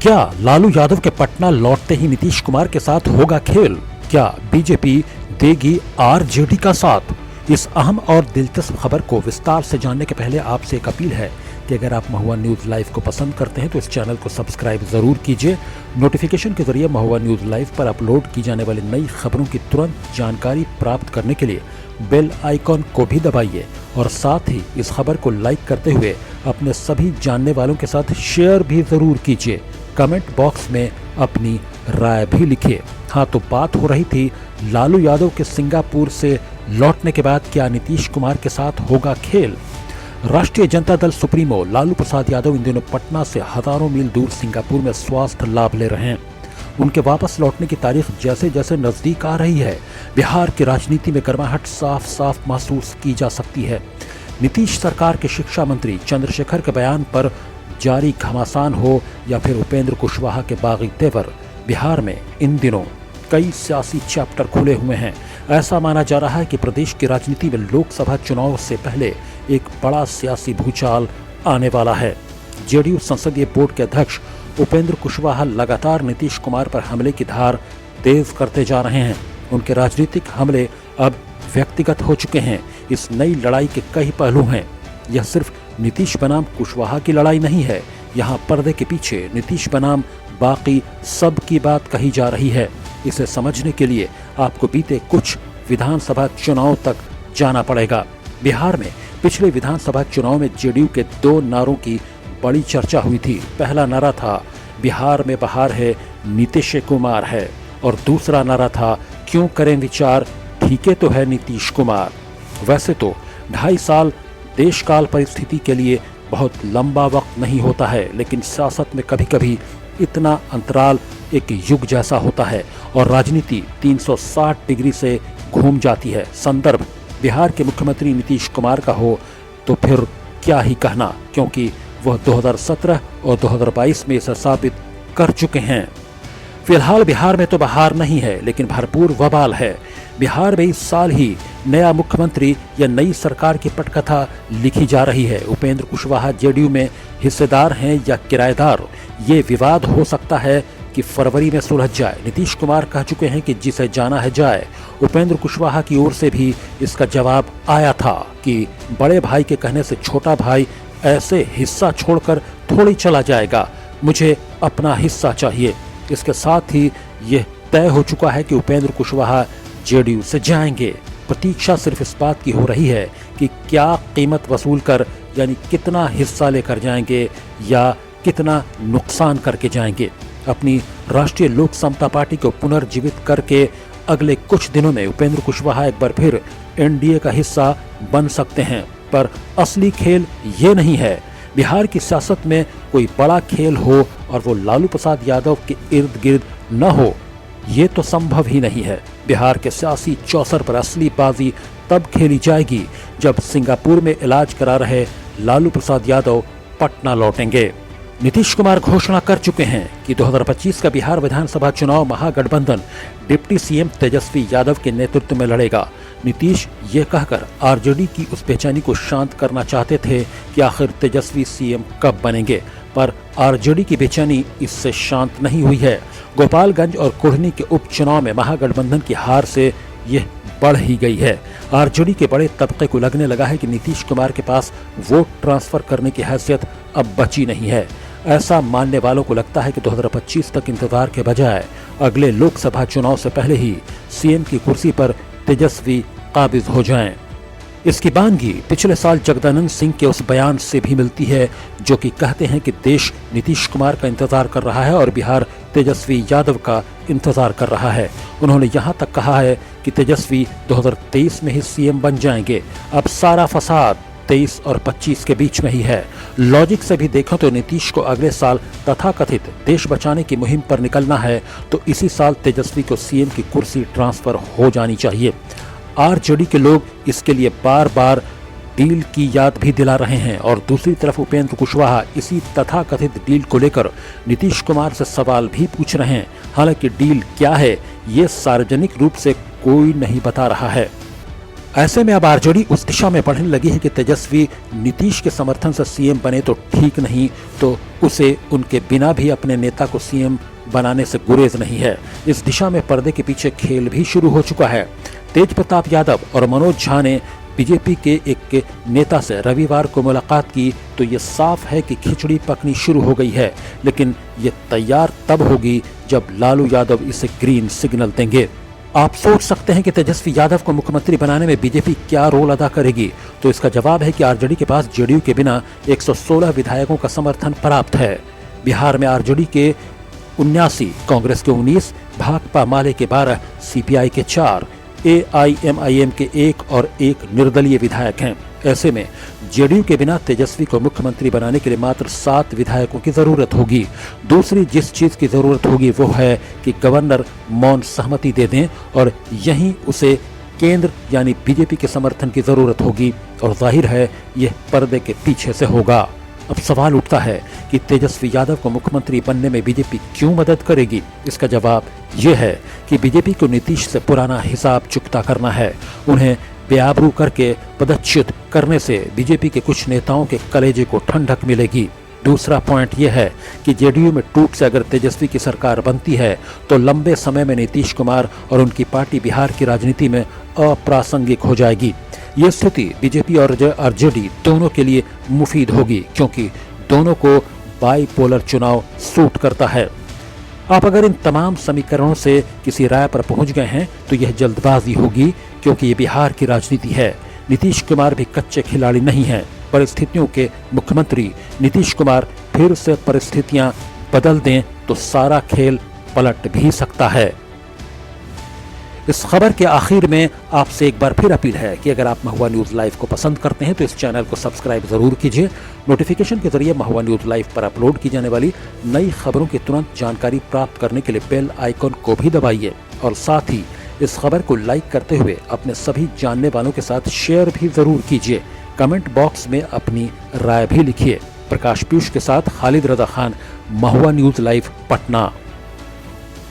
क्या लालू यादव के पटना लौटते ही नीतीश कुमार के साथ होगा खेल? क्या बीजेपी देगी आरजेडी का साथ? इस अहम और दिलचस्प खबर को विस्तार से जानने के पहले आपसे एक अपील है कि अगर आप महुआ न्यूज लाइव को पसंद करते हैं तो इस चैनल को सब्सक्राइब जरूर कीजिए। नोटिफिकेशन के जरिए महुआ न्यूज लाइव पर अपलोड की जाने वाली नई खबरों की तुरंत जानकारी प्राप्त करने के लिए बेल आइकॉन को भी दबाइए और साथ ही इस खबर को लाइक करते हुए अपने सभी जानने वालों के साथ शेयर भी जरूर कीजिए। कमेंट बॉक्स में अपनी राय भी लिखिए। हाँ, तो बात हो रही थी लालू यादव के सिंगापुर से लौटने के बाद क्या नीतीश कुमार के साथ होगा खेल। राष्ट्रीय जनता दल सुप्रीमो लालू प्रसाद यादव इन दिनों पटना से हजारों मील दूर सिंगापुर में स्वास्थ्य लाभ ले रहे हैं। उनके वापस लौटने की तारीख जैसे जैसे नजदीक आ रही है, बिहार की राजनीति में गर्माहट साफ साफ महसूस की जा सकती है। नीतीश सरकार के शिक्षा मंत्री चंद्रशेखर के बयान पर जारी घमासान हो या फिर उपेंद्र कुशवाहा के बागी तेवर, बिहार में इन दिनों कई सियासी चैप्टर खुले हुए हैं। ऐसा माना जा रहा है कि प्रदेश की राजनीति में लोकसभा चुनाव से पहले एक बड़ा सियासी भूचाल आने वाला है। जेडीयू संसदीय बोर्ड के अध्यक्ष उपेंद्र कुशवाहा लगातार नीतीश कुमार पर हमले की धार तेज करते जा रहे हैं। उनके राजनीतिक हमले अब व्यक्तिगत हो चुके हैं। इस नई लड़ाई के कई पहलू हैं। यह सिर्फ नीतीश बनाम कुशवाहा की लड़ाई नहीं है। यहाँ पर्दे के पीछे नीतीश बनाम बाकी सब की बात कही जा रही है। इसे समझने के लिए आपको बीते कुछ विधानसभा चुनाव तक जाना पड़ेगा। बिहार में पिछले विधानसभा चुनाव में जेडीयू के दो नारों की बड़ी चर्चा हुई थी। पहला नारा था बिहार में बहार है, नीतीश कुमार है, और दूसरा नारा था क्यों करें विचार, ठीके तो है नीतीश कुमार। वैसे तो 2.5 साल देशकाल परिस्थिति के लिए बहुत लंबा वक्त नहीं होता है, लेकिन सियासत में कभी कभी इतना अंतराल एक युग जैसा होता है और राजनीति 360 डिग्री से घूम जाती है। संदर्भ बिहार के मुख्यमंत्री नीतीश कुमार का हो तो फिर क्या ही कहना, क्योंकि वह 2017 और 2022 में इसे साबित कर चुके हैं। फिलहाल बिहार में तो बहार नहीं है, लेकिन भरपूर वबाल है। बिहार में इस साल ही नया मुख्यमंत्री या नई सरकार की पटकथा लिखी जा रही है। उपेंद्र कुशवाहा जेडीयू में हिस्सेदार हैं या किराएदार, ये विवाद हो सकता है कि फरवरी में सुलझ जाए। नीतीश कुमार कह चुके हैं कि जिसे जाना है जाए। उपेंद्र कुशवाहा की ओर से भी इसका जवाब आया था कि बड़े भाई के कहने से छोटा भाई ऐसे हिस्सा छोड़कर थोड़ी चला जाएगा, मुझे अपना हिस्सा चाहिए। इसके साथ ही यह तय हो चुका है कि उपेंद्र कुशवाहा जेडीयू से जाएंगे। प्रतीक्षा सिर्फ इस बात की हो रही है कि क्या कीमत वसूल कर, यानी कितना हिस्सा लेकर जाएंगे या कितना नुकसान करके जाएंगे। अपनी राष्ट्रीय लोक समता पार्टी को पुनर्जीवित करके अगले कुछ दिनों में उपेंद्र कुशवाहा एक बार फिर एनडीए का हिस्सा बन सकते हैं। पर असली खेल ये नहीं है। बिहार की सियासत में कोई बड़ा खेल हो और वो लालू प्रसाद यादव के इर्द गिर्द न हो, ये तो संभव ही नहीं है। बिहार के सियासी चौसर पर असली बाजी तब खेली जाएगी जब सिंगापुर में इलाज करा रहे लालू प्रसाद यादव पटना लौटेंगे। नीतीश कुमार घोषणा कर चुके हैं कि 2025 का बिहार विधानसभा चुनाव महागठबंधन डिप्टी सीएम तेजस्वी यादव के नेतृत्व में लड़ेगा। नीतीश ये कहकर आरजेडी की उस बेचैनी को शांत करना चाहते थे कि आखिर तेजस्वी सीएम कब बनेंगे, पर आरजेडी की बेचैनी इससे शांत नहीं हुई है। गोपालगंज और कुढ़नी के उपचुनाव में महागठबंधन की हार से यह बढ़ ही गई है। आरजेडी के बड़े तबके को लगने लगा है कि नीतीश कुमार के पास वोट ट्रांसफर करने की हैसियत अब बची नहीं है। ऐसा मानने वालों को लगता है कि 2025 तक इंतजार के बजाय अगले लोकसभा चुनाव से पहले ही सीएम की कुर्सी पर तेजस्वी काबिज हो जाएं। इसकी बानगी पिछले साल जगदानंद सिंह के उस बयान से भी मिलती है जो कि कहते हैं कि देश नीतीश कुमार का इंतजार कर रहा है और बिहार तेजस्वी यादव का इंतजार कर रहा है। उन्होंने यहाँ तक कहा है कि तेजस्वी 2023 में ही सीएम बन जाएंगे। अब सारा फसाद 23 और 25 के बीच में ही है। लॉजिक से भी देखो तो नीतीश को अगले साल तथाकथित देश बचाने की मुहिम पर निकलना है तो इसी साल तेजस्वी को सीएम की कुर्सी ट्रांसफर हो जानी चाहिए। आरजेडी के लोग इसके लिए बार बार डील की याद भी दिला रहे हैं और दूसरी तरफ उपेंद्र कुशवाहा इसी तथाकथित डील को लेकर नीतीश कुमार से सवाल भी पूछ रहे हैं। हालांकि डील क्या है ये सार्वजनिक रूप से कोई नहीं बता रहा है। ऐसे में अब आरजेडी उस दिशा में बढ़ने लगी है कि तेजस्वी नीतीश के समर्थन से सीएम बने तो ठीक नहीं, तो उसे उनके बिना भी अपने नेता को सीएम बनाने से गुरेज नहीं है। इस दिशा में पर्दे के पीछे खेल भी शुरू हो चुका है। तेज प्रताप यादव और मनोज झा ने बीजेपी के एक नेता से रविवार को मुलाकात की तो ये साफ है कि खिचड़ी पकनी शुरू हो गई है, लेकिन ये तैयार तब होगी जब लालू यादव इसे ग्रीन सिग्नल देंगे। आप सोच सकते हैं कि तेजस्वी यादव को मुख्यमंत्री बनाने में बीजेपी क्या रोल अदा करेगी, तो इसका जवाब है कि आरजेडी के पास जेडीयू के बिना 116 विधायकों का समर्थन प्राप्त है। बिहार में आरजेडी के 79, कांग्रेस के 19, भाकपा माले के 12, सीपीआई के 4, एआईएमआईएम के 1 और 1 निर्दलीय विधायक हैं। ऐसे में जेडीयू के बिना तेजस्वी को मुख्यमंत्री बनाने के लिए मात्र 7 विधायकों की जरूरत होगी। दूसरी जिस चीज की जरूरत होगी वो है कि गवर्नर मौन सहमति दे दें और यहीं उसे केंद्र यानी बीजेपी के समर्थन की जरूरत होगी, और जाहिर है यह पर्दे के पीछे से होगा। अब सवाल उठता है कि तेजस्वी यादव को मुख्यमंत्री बनने में बीजेपी क्यों मदद करेगी। इसका जवाब यह है कि बीजेपी को नीतीश से पुराना हिसाब चुकता करना है। उन्हें बेआबरू करके पदच्युत करने से बीजेपी के कुछ नेताओं के कलेजे को ठंडक मिलेगी। दूसरा पॉइंट यह है कि जेडीयू में टूट से अगर तेजस्वी की सरकार बनती है तो लंबे समय में नीतीश कुमार और उनकी पार्टी बिहार की राजनीति में अप्रासंगिक हो जाएगी। ये स्थिति बीजेपी और आरजेडी दोनों के लिए मुफीद होगी, क्योंकि दोनों को बाईपोलर चुनाव सूट करता है। आप अगर इन तमाम समीकरणों से किसी राय पर पहुंच गए हैं तो यह जल्दबाजी होगी, क्योंकि ये बिहार की राजनीति है। नीतीश कुमार भी कच्चे खिलाड़ी नहीं हैं। परिस्थितियों के मुख्यमंत्री नीतीश कुमार फिर से परिस्थितियां बदल दें तो सारा खेल पलट भी सकता है। इस खबर के आखिर में आपसे एक बार फिर अपील है कि अगर आप महुआ न्यूज़ लाइव को पसंद करते हैं तो इस चैनल को सब्सक्राइब जरूर कीजिए। नोटिफिकेशन के जरिए महुआ न्यूज़ लाइव पर अपलोड की जाने वाली नई खबरों की तुरंत जानकारी प्राप्त करने के लिए बेल आइकॉन को भी दबाइए, और साथ ही इस खबर को लाइक करते हुए अपने सभी जानने वालों के साथ शेयर भी जरूर कीजिए। कमेंट बॉक्स में अपनी राय भी लिखिए। प्रकाश पीयूष के साथ खालिद रजा खान, महुआ न्यूज़ लाइव, पटना।